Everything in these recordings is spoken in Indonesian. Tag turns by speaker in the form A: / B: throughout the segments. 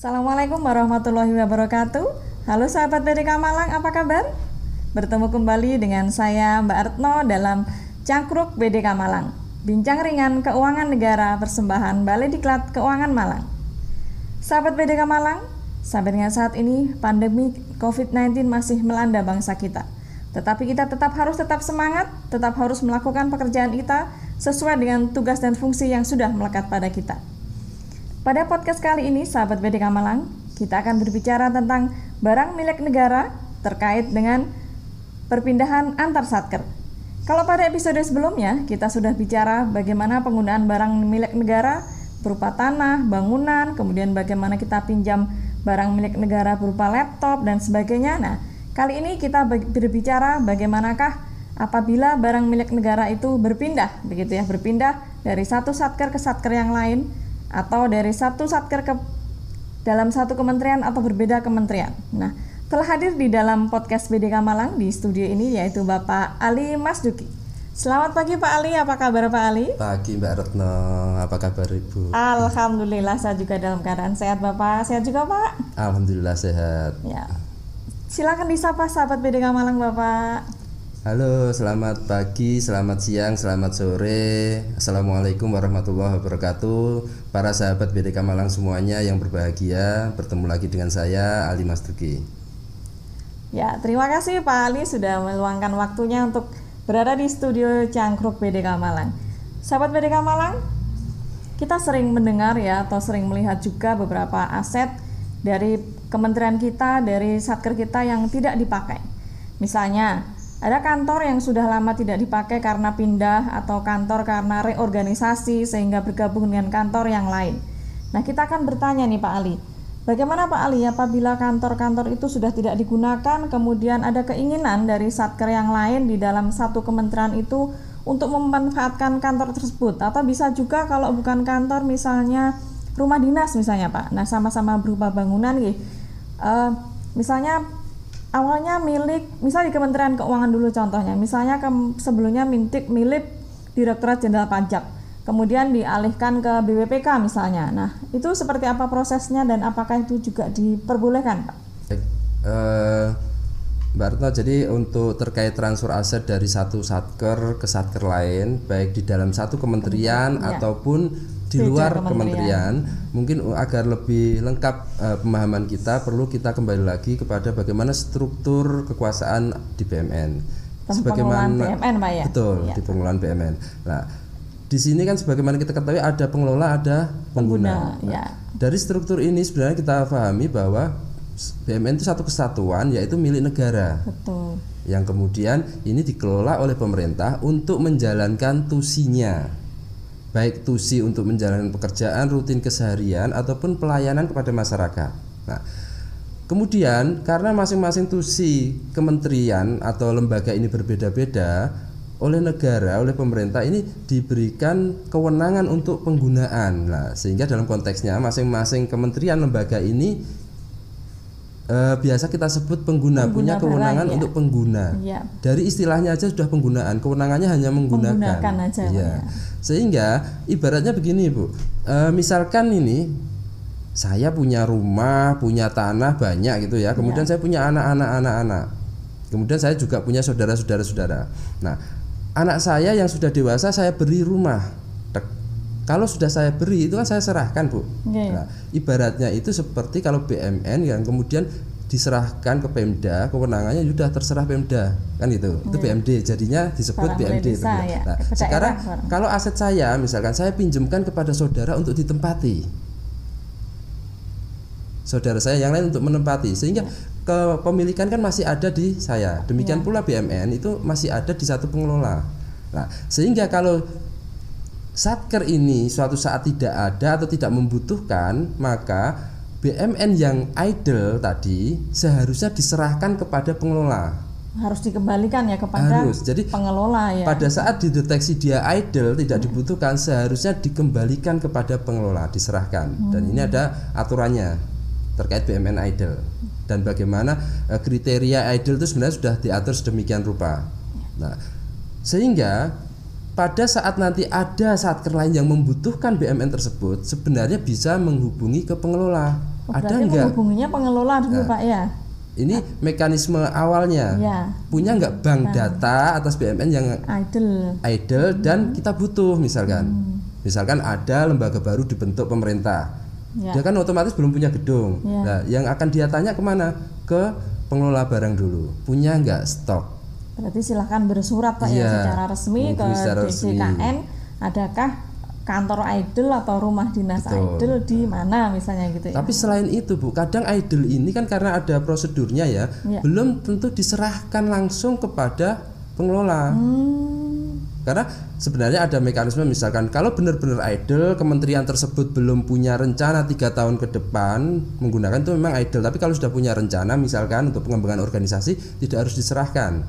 A: Assalamualaikum warahmatullahi wabarakatuh. Halo sahabat BDK Malang, apa kabar? Bertemu kembali dengan saya Mbak Retno dalam Cangkruk BDK Malang. Bincang ringan keuangan negara persembahan Balai Diklat Keuangan Malang. Sahabat BDK Malang, sampai dengan saat ini pandemi COVID-19 masih melanda bangsa kita. Tetapi kita tetap semangat, tetap harus melakukan pekerjaan kita sesuai dengan tugas dan fungsi yang sudah melekat pada kita. Pada podcast kali ini, sahabat BDK Malang, kita akan berbicara tentang barang milik negara terkait dengan perpindahan antar satker. Kalau pada episode sebelumnya, kita sudah bicara bagaimana penggunaan barang milik negara berupa tanah, bangunan, kemudian bagaimana kita pinjam barang milik negara berupa laptop, dan sebagainya. Nah, kali ini kita berbicara bagaimanakah apabila barang milik negara itu berpindah dari satu satker ke satker yang lain, atau dari satu satker ke dalam satu kementerian atau berbeda kementerian. Nah, telah hadir di dalam podcast BDK Malang di studio ini yaitu Bapak Ali Masduki. Selamat pagi Pak Ali, apa kabar Pak Ali?
B: Pagi Mbak Retno, apa kabar Ibu?
A: Alhamdulillah, saya juga dalam keadaan sehat. Bapak sehat juga Pak?
B: Alhamdulillah sehat.
A: Ya. Silakan disapa sahabat BDK Malang Bapak.
B: Halo, selamat pagi, selamat siang, selamat sore. Assalamualaikum warahmatullahi wabarakatuh. Para sahabat BDK Malang semuanya yang berbahagia, bertemu lagi dengan saya Ali Masduki.
A: Ya, terima kasih Pak Ali sudah meluangkan waktunya untuk berada di studio Cangkruk BDK Malang. Sahabat BDK Malang, kita sering mendengar atau sering melihat juga beberapa aset dari kementerian kita, dari satker kita yang tidak dipakai. Misalnya, ada kantor yang sudah lama tidak dipakai karena pindah atau kantor karena reorganisasi sehingga bergabung dengan kantor yang lain. Nah, kita akan bertanya nih Pak Ali, bagaimana Pak Ali apabila kantor-kantor itu sudah tidak digunakan, kemudian ada keinginan dari satker yang lain di dalam satu kementerian itu untuk memanfaatkan kantor tersebut, atau bisa juga kalau bukan kantor misalnya rumah dinas misalnya Pak. Nah, sama-sama berupa bangunan misalnya awalnya milik, misal di Kementerian Keuangan dulu contohnya, misalnya sebelumnya milik Direktorat Jenderal Pajak, kemudian dialihkan ke BPPK misalnya. Nah, itu seperti apa prosesnya dan apakah itu juga diperbolehkan Pak?
B: Mbak Retno, jadi untuk terkait transfer aset dari satu satker ke satker lain, baik di dalam satu kementerian ataupun di luar kementerian, mungkin agar lebih lengkap pemahaman kita, perlu kita kembali lagi kepada bagaimana struktur kekuasaan di BUMN.
A: Sebagaimana BUMN, Pak ya?
B: Betul, ya. Di pengelolaan BUMN. Nah, di sini kan sebagaimana kita ketahui ada pengelola, ada pengguna.
A: Ya.
B: Dari struktur ini sebenarnya kita pahami bahwa BUMN itu satu kesatuan, yaitu milik negara.
A: Betul.
B: Yang kemudian ini dikelola oleh pemerintah untuk menjalankan tusinya, baik tusi untuk menjalankan pekerjaan rutin keseharian ataupun pelayanan kepada masyarakat. Nah, kemudian karena masing-masing tusi kementerian atau lembaga ini berbeda-beda, oleh negara, oleh pemerintah ini diberikan kewenangan untuk penggunaan. Nah, sehingga dalam konteksnya masing-masing kementerian lembaga ini biasa kita sebut pengguna punya kewenangan untuk pengguna. Ya. Dari istilahnya aja sudah penggunaan, kewenangannya hanya menggunakan
A: aja,
B: ya. Sehingga ibaratnya begini Bu, misalkan ini saya punya rumah, punya tanah banyak gitu ya, kemudian saya punya anak-anak, kemudian saya juga punya saudara-saudara. Nah, anak saya yang sudah dewasa saya beri rumah. Kalau sudah saya beri itu kan saya serahkan Bu. Nah, ibaratnya itu seperti kalau BUMN yang kemudian diserahkan ke Pemda, kewenangannya sudah terserah Pemda kan itu BMD, jadinya disebut BMD itu. Ya. Nah, sekarang kalau aset saya misalkan saya pinjamkan kepada saudara untuk ditempati, saudara saya yang lain untuk menempati, sehingga kepemilikan kan masih ada di saya. Demikian pula BUMN itu masih ada di satu pengelola. Nah, sehingga kalau satker ini suatu saat tidak ada atau tidak membutuhkan, maka BUMN yang idle tadi seharusnya diserahkan kepada pengelola.
A: Harus dikembalikan ya kepada pengelola ya.
B: Pada saat dideteksi dia idle, tidak dibutuhkan, seharusnya dikembalikan kepada pengelola, diserahkan. Dan ini ada aturannya terkait BUMN idle. Dan bagaimana kriteria idle itu sebenarnya sudah diatur sedemikian rupa. Nah, sehingga pada saat nanti ada satker lain yang membutuhkan BUMN tersebut, sebenarnya bisa menghubungi ke pengelola. ada
A: berarti
B: nggak?
A: menghubunginya pengelola dulu Pak ya.
B: Ini mekanisme awalnya.
A: Ya.
B: Punya nggak bank data atas BUMN yang idle dan kita butuh misalkan. Misalkan ada lembaga baru dibentuk pemerintah.
A: Ya.
B: Dia kan otomatis belum punya gedung.
A: Ya.
B: Nah, yang akan dia tanya kemana? Ke pengelola barang dulu. Punya nggak stok?
A: Berarti silahkan bersurat Pak ya
B: Iya,
A: secara resmi ke
B: secara resmi.
A: DJKN. Adakah kantor idle atau rumah dinas
B: Betul.
A: idle di mana misalnya gitu ya.
B: Tapi selain itu Bu, kadang idle ini kan karena ada prosedurnya ya,
A: Ya.
B: belum tentu diserahkan langsung kepada pengelola. Karena sebenarnya ada mekanisme misalkan kalau benar-benar idle, kementerian tersebut belum punya rencana 3 tahun ke depan menggunakan itu memang idle. Tapi kalau sudah punya rencana misalkan untuk pengembangan organisasi tidak harus diserahkan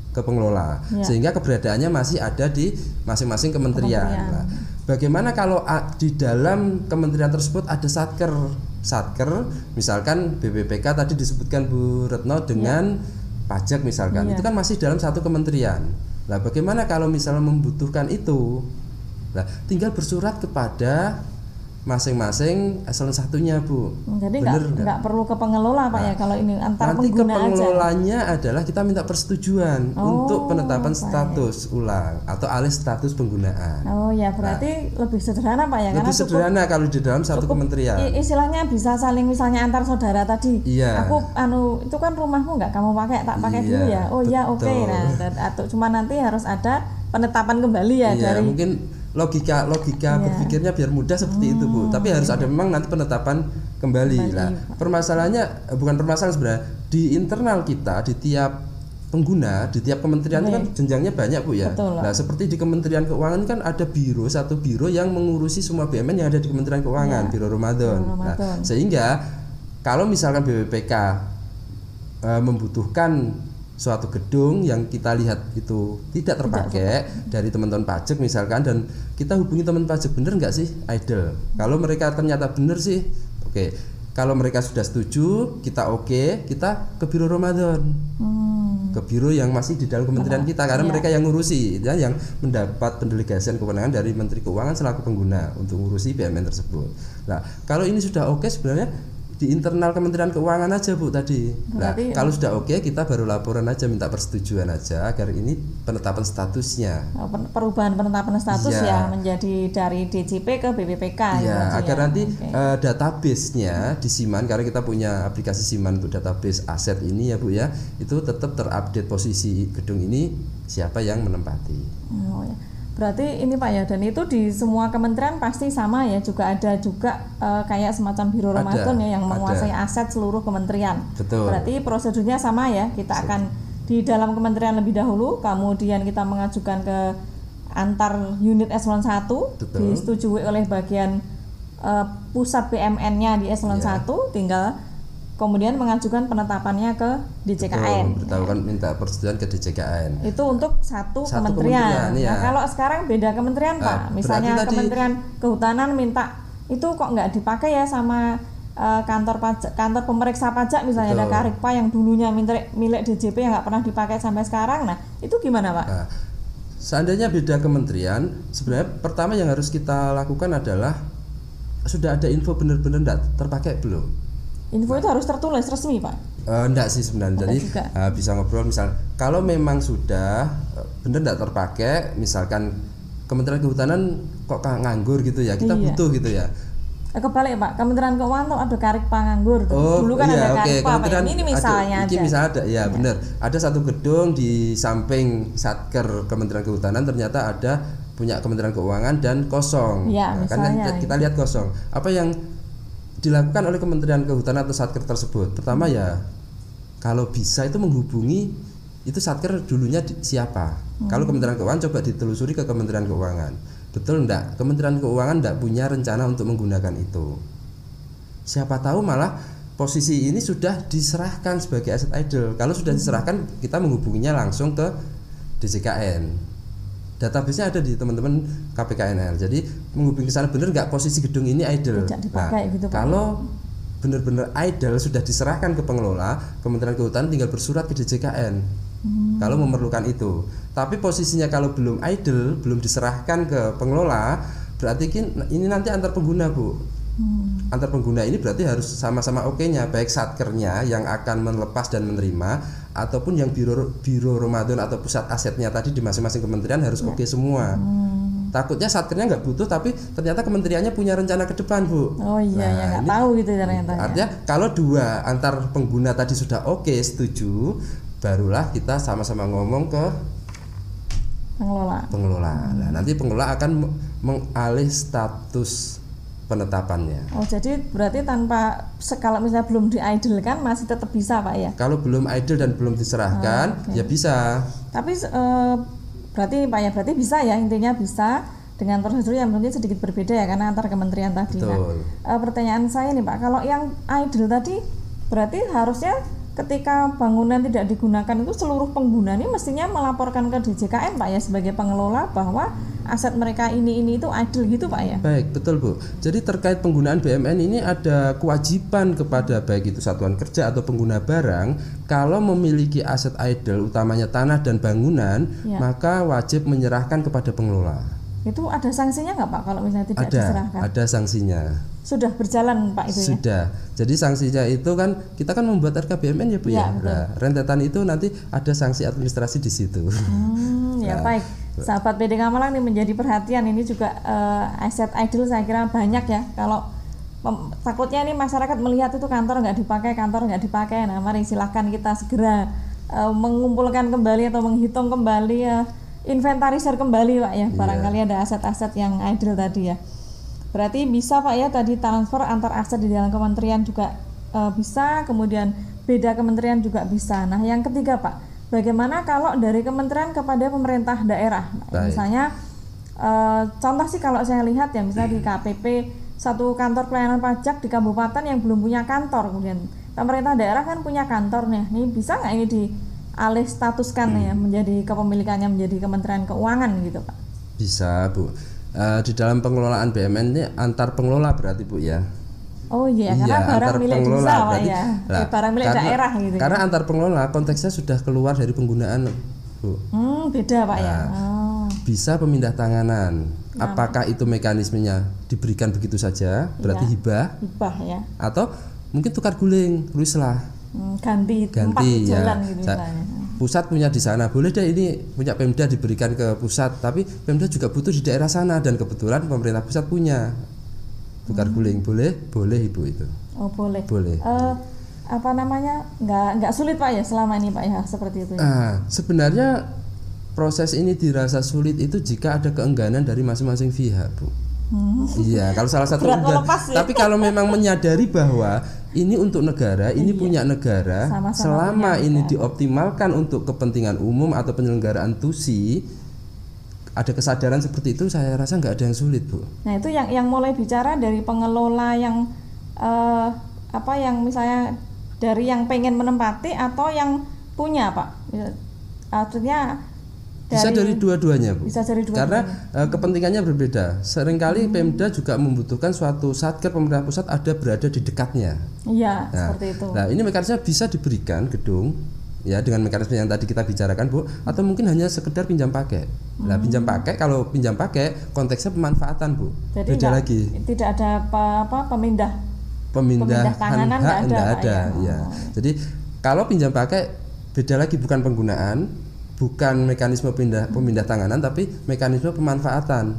B: ke pengelola,
A: Ya.
B: sehingga keberadaannya masih ada di masing-masing kementerian. Nah, bagaimana kalau di dalam kementerian tersebut ada satker, misalkan BPPK tadi disebutkan Bu Retno dengan pajak misalkan,
A: Ya.
B: itu kan masih dalam satu kementerian. Nah, bagaimana kalau misalnya membutuhkan itu? Nah, tinggal bersurat kepada masing-masing eselon satunya Bu.
A: Jadi
B: Bener
A: nggak perlu ke pengelola Pak ya kalau ini antar
B: Nanti ke
A: pengguna aja.
B: pengelolanya adalah kita minta persetujuan untuk penetapan
A: baik.
B: status ulang atau alih status penggunaan.
A: Oh ya berarti lebih sederhana Pak ya
B: Lebih
A: karena
B: sederhana kalau di dalam satu kementerian.
A: Istilahnya bisa saling misalnya antar saudara tadi.
B: Iya.
A: Aku itu kan rumahmu nggak kamu pakai, tak pakai
B: Iya,
A: dulu ya. Oh ya oke.
B: betul.
A: Nah atau cuma nanti harus ada penetapan kembali ya
B: Iya,
A: dari
B: mungkin logika berpikirnya biar mudah seperti itu Bu. Tapi harus ada memang nanti penetapan kembali. Lah, permasalahannya bukan permasalahan sebenarnya di internal kita di tiap pengguna di tiap kementerian itu kan jenjangnya banyak Bu ya.
A: Betul.
B: Nah, seperti di Kementerian Keuangan kan ada satu biro yang mengurusi semua BUMN yang ada di Kementerian Keuangan, Biro Ramadan. Nah, sehingga kalau misalkan BPPK membutuhkan suatu gedung yang kita lihat itu tidak terpakai dari teman-teman pajak misalkan, dan kita hubungi teman pajak, bener nggak sih idle? Kalau mereka ternyata bener sih, oke. Kalau mereka sudah setuju, kita kita ke Biro Ramadan, ke biro yang masih di dalam kementerian kita, karena mereka yang ngurusi, ya, yang mendapat pendelegasian kewenangan dari Menteri Keuangan selaku pengguna untuk ngurusi BUMN tersebut. Nah, kalau ini sudah sebenarnya di internal Kementerian Keuangan aja Bu tadi. Berarti, kalau sudah kita baru laporan aja, minta persetujuan aja agar ini penetapan statusnya.
A: Perubahan penetapan status ya menjadi dari DJP ke BPPK.
B: Iya, agar nanti database-nya di Siman, karena kita punya aplikasi Siman untuk database aset ini ya Bu ya, itu tetap terupdate posisi gedung ini siapa yang menempati.
A: Oh, ya. Berarti ini Pak ya, dan itu di semua kementerian pasti sama ya, juga ada juga kayak semacam Biro Ramadan ya yang menguasai aset seluruh kementerian.
B: Betul.
A: Berarti prosedurnya sama ya, kita akan di dalam kementerian lebih dahulu, kemudian kita mengajukan ke antar unit eselon 1, disetujui oleh bagian pusat BUMN-nya di eselon 1, tinggal kemudian mengajukan penetapannya ke DJKN.
B: Beritahukan minta persetujuan ke DJKN.
A: Itu untuk satu kementerian.
B: Ya.
A: Nah, kalau sekarang beda kementerian Pak. Misalnya Kementerian Kehutanan minta itu kok nggak dipakai ya sama kantor pajak, kantor pemeriksa pajak misalnya. Ada Karikpa yang dulunya milik DJP yang nggak pernah dipakai sampai sekarang. Nah, itu gimana Pak?
B: Nah, seandainya beda kementerian, sebenarnya pertama yang harus kita lakukan adalah sudah ada info benar-benar tidak terpakai belum?
A: Info itu harus tertulis resmi Pak?
B: Enggak sih sebenarnya. Jadi bisa ngobrol misal kalau memang sudah benar tidak terpakai, misalkan Kementerian Kehutanan kok nganggur gitu ya, kita butuh gitu ya.
A: Kebalik Pak, Kementerian Keuangan tuh ada Karikpa nganggur. Dulu kan ada Karikpa Pak. Ini misalnya aja.
B: Misalnya ada, ya benar. Ada satu gedung di samping Satker Kementerian Kehutanan ternyata ada punya Kementerian Keuangan dan kosong.
A: Ya,
B: nah, kan kita lihat kosong. Apa yang dilakukan oleh Kementerian Kehutanan atau Satker tersebut? Pertama ya, kalau bisa itu menghubungi itu Satker dulunya siapa. Kalau Kementerian Keuangan coba ditelusuri ke Kementerian Keuangan, betul enggak Kementerian Keuangan enggak punya rencana untuk menggunakan itu. Siapa tahu malah posisi ini sudah diserahkan sebagai aset idle. Kalau sudah diserahkan, kita menghubunginya langsung ke DJKN. Database-nya ada di teman-teman KPKNL. Jadi menghubungi ke sana, benar nggak posisi gedung ini idle.
A: Tidak dipakai gitu Pak.
B: Kalau benar-benar idle sudah diserahkan ke pengelola, Kementerian Kehutanan tinggal bersurat ke DJKN kalau memerlukan itu. Tapi posisinya kalau belum idle, belum diserahkan ke pengelola, berarti ini nanti antar pengguna Bu. Antar pengguna ini berarti harus sama-sama oke-nya, baik satkernya yang akan melepas dan menerima, ataupun yang biro Ramadan atau pusat asetnya tadi di masing-masing kementerian harus oke semua. Takutnya satkernya nggak butuh, tapi ternyata kementeriannya punya rencana ke depan, Bu.
A: Oh iya, ya nggak tahu gitu ternyata.
B: Artinya kalau dua antar pengguna tadi sudah oke, setuju, barulah kita sama-sama ngomong ke pengelola. Nah, nanti pengelola akan mengalih status penetapannya.
A: Oh, jadi berarti tanpa kalau misalnya belum diidle-kan masih tetap bisa, Pak ya?
B: Kalau belum idle dan belum diserahkan, ya bisa.
A: Tapi berarti Pak ya, berarti bisa ya, intinya bisa dengan prosedur yang mungkin sedikit berbeda ya karena antar kementerian tadi.
B: Betul.
A: Nah, pertanyaan saya nih Pak, kalau yang idle tadi berarti harusnya ketika bangunan tidak digunakan itu seluruh pengguna ini mestinya melaporkan ke DJKN Pak ya sebagai pengelola bahwa aset mereka ini itu idle gitu Pak ya.
B: Baik, betul Bu. Jadi terkait penggunaan BMN ini ada kewajiban kepada baik itu satuan kerja atau pengguna barang, kalau memiliki aset idle utamanya tanah dan bangunan, maka wajib menyerahkan kepada pengelola.
A: Itu ada sanksinya nggak Pak kalau misalnya tidak diserahkan?
B: Ada sanksinya.
A: Sudah berjalan Pak itu
B: Sudah. Jadi sanksinya itu kan kita kan membuat RKBMN ya Bu ya. Nah, rentetan itu nanti ada sanksi administrasi di situ.
A: Ya baik. Sahabat BDK Malang ini menjadi perhatian, ini juga aset idle saya kira banyak ya. Kalau takutnya ini masyarakat melihat itu kantor nggak dipakai. Nah, mari silahkan kita segera mengumpulkan kembali atau menghitung kembali inventarisir kembali Pak ya. Barangkali ada aset-aset yang idle tadi ya. Berarti bisa Pak ya tadi transfer antar aset di dalam kementerian juga bisa, kemudian beda kementerian juga bisa. Nah yang ketiga Pak, bagaimana kalau dari kementerian kepada pemerintah daerah? Misalnya contoh sih kalau saya lihat ya misalnya di KPP satu kantor pelayanan pajak di kabupaten yang belum punya kantor, kemudian pemerintah daerah kan punya kantornya. Ini bisa nggak ini dialih statuskan ya menjadi kepemilikannya menjadi Kementerian Keuangan gitu Pak?
B: Bisa Bu. Di dalam pengelolaan BMN ini antar pengelola berarti Bu ya.
A: Oh iya, karena barang milik desa Pak ya. Barang milik daerah gitu.
B: Karena antar pengelola konteksnya sudah keluar dari penggunaan Bu.
A: Beda Pak ya.
B: Bisa pemindah tanganan. Apakah itu mekanismenya diberikan begitu saja, berarti hibah
A: ya.
B: Atau mungkin tukar guling, ruislah.
A: Ganti tempat jalan gitu misalnya.
B: Pusat punya di sana, boleh deh ini punya Pemda diberikan ke pusat, tapi Pemda juga butuh di daerah sana dan kebetulan pemerintah pusat punya. Tukar guling boleh Ibu itu.
A: Oh boleh.
B: Boleh.
A: Apa namanya? Nggak sulit Pak ya selama ini Pak ya seperti itu.
B: Sebenarnya proses ini dirasa sulit itu jika ada keengganan dari masing-masing pihak Bu. Iya, kalau salah satu enggan. Tapi kalau memang menyadari bahwa ini untuk negara, ini punya negara, selama ini dioptimalkan untuk kepentingan umum atau penyelenggaraan TUSI, ada kesadaran seperti itu, saya rasa nggak ada yang sulit Bu. Nah
A: itu yang mulai bicara dari pengelola yang yang misalnya dari yang pengen menempati atau yang punya Pak, artinya
B: bisa dari dua-duanya Bu.
A: Bisa dari dua-duanya.
B: Karena kepentingannya berbeda. Seringkali Pemda juga membutuhkan suatu satker pemerintah pusat ada berada di dekatnya.
A: Iya, seperti itu.
B: Nah, ini mekanisme bisa diberikan gedung ya dengan mekanisme yang tadi kita bicarakan Bu, atau mungkin hanya sekedar pinjam pakai. Nah, pinjam pakai, kalau pinjam pakai konteksnya pemanfaatan Bu.
A: Jadi
B: beda lagi.
A: Tidak ada pemindah tanganan
B: enggak ada ya. Jadi kalau pinjam pakai beda lagi, bukan penggunaan, bukan mekanisme pemindah tanganan, tapi mekanisme pemanfaatan.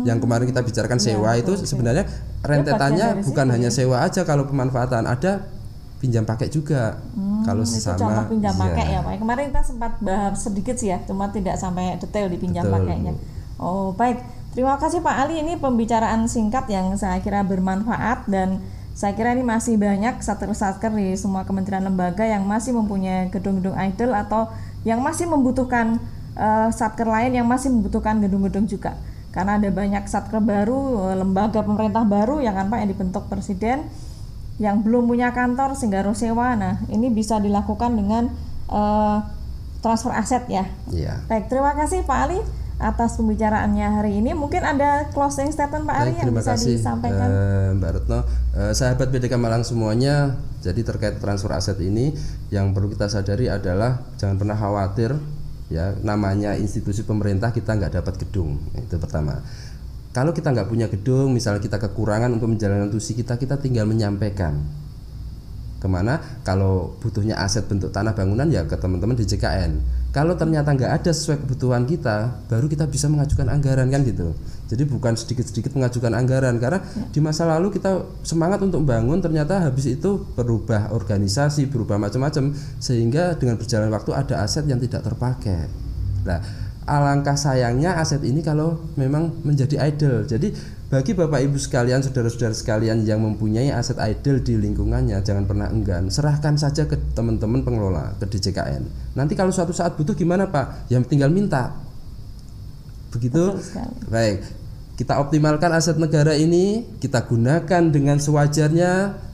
B: Yang kemarin kita bicarakan sewa itu sebenarnya rentetannya bukan hanya sewa aja, kalau pemanfaatan ada pinjam pakai juga. Kalau sesama.
A: Itu contoh pinjam pakai ya Pak. Kemarin kita sempat bahas sedikit sih ya, cuma tidak sampai detail di pinjam pakainya. Oh baik, terima kasih Pak Ali. Ini pembicaraan singkat yang saya kira bermanfaat, dan saya kira ini masih banyak satker-satker di semua kementerian lembaga yang masih mempunyai gedung-gedung idle atau yang masih membutuhkan satker lain yang masih membutuhkan gedung-gedung juga. Karena ada banyak satker baru, lembaga pemerintah baru yang kan Pak yang dibentuk Presiden yang belum punya kantor sehingga harus sewa. Nah, ini bisa dilakukan dengan transfer aset ya. Baik, terima kasih Pak Ali atas pembicaraannya hari ini. Mungkin ada closing statement Pak Ali yang bisa disampaikan.
B: Mbak Retno, sahabat BDK Malang semuanya, jadi terkait transfer aset ini yang perlu kita sadari adalah jangan pernah khawatir ya, namanya institusi pemerintah kita nggak dapat gedung, itu pertama. Kalau kita nggak punya gedung, misalnya kita kekurangan untuk menjalankan tusi kita tinggal menyampaikan kemana. Kalau butuhnya aset bentuk tanah bangunan ya ke teman-teman di JKN. Kalau ternyata nggak ada sesuai kebutuhan kita, baru kita bisa mengajukan anggaran kan gitu. Jadi bukan sedikit-sedikit mengajukan anggaran, karena di masa lalu kita semangat untuk bangun, ternyata habis itu berubah organisasi, berubah macam-macam, sehingga dengan berjalan waktu ada aset yang tidak terpakai. Nah, alangkah sayangnya aset ini kalau memang menjadi idle. Jadi bagi Bapak Ibu sekalian, saudara-saudara sekalian yang mempunyai aset idle di lingkungannya, jangan pernah enggan, serahkan saja ke teman-teman pengelola, ke DJKN. Nanti kalau suatu saat butuh gimana Pak? Ya tinggal minta. Begitu. Baik, kita optimalkan aset negara ini, kita gunakan dengan sewajarnya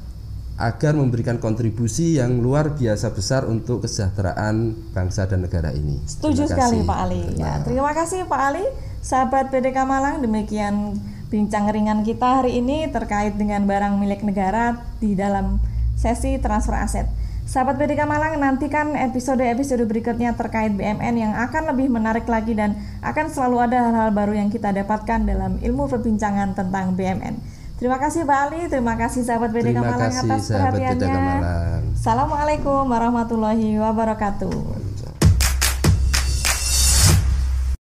B: agar memberikan kontribusi yang luar biasa besar untuk kesejahteraan bangsa dan negara ini.
A: Setuju sekali Pak Ali. Ya, terima kasih Pak Ali. Sahabat BDK Malang, demikian bincang ringan kita hari ini terkait dengan barang milik negara di dalam sesi transfer aset. Sahabat BDK Malang, nantikan episode-episode berikutnya terkait BMN yang akan lebih menarik lagi dan akan selalu ada hal-hal baru yang kita dapatkan dalam ilmu perbincangan tentang BMN. Terima kasih Pak Ali, terima kasih sahabat BDK Malang atas perhatiannya. Assalamualaikum warahmatullahi wabarakatuh.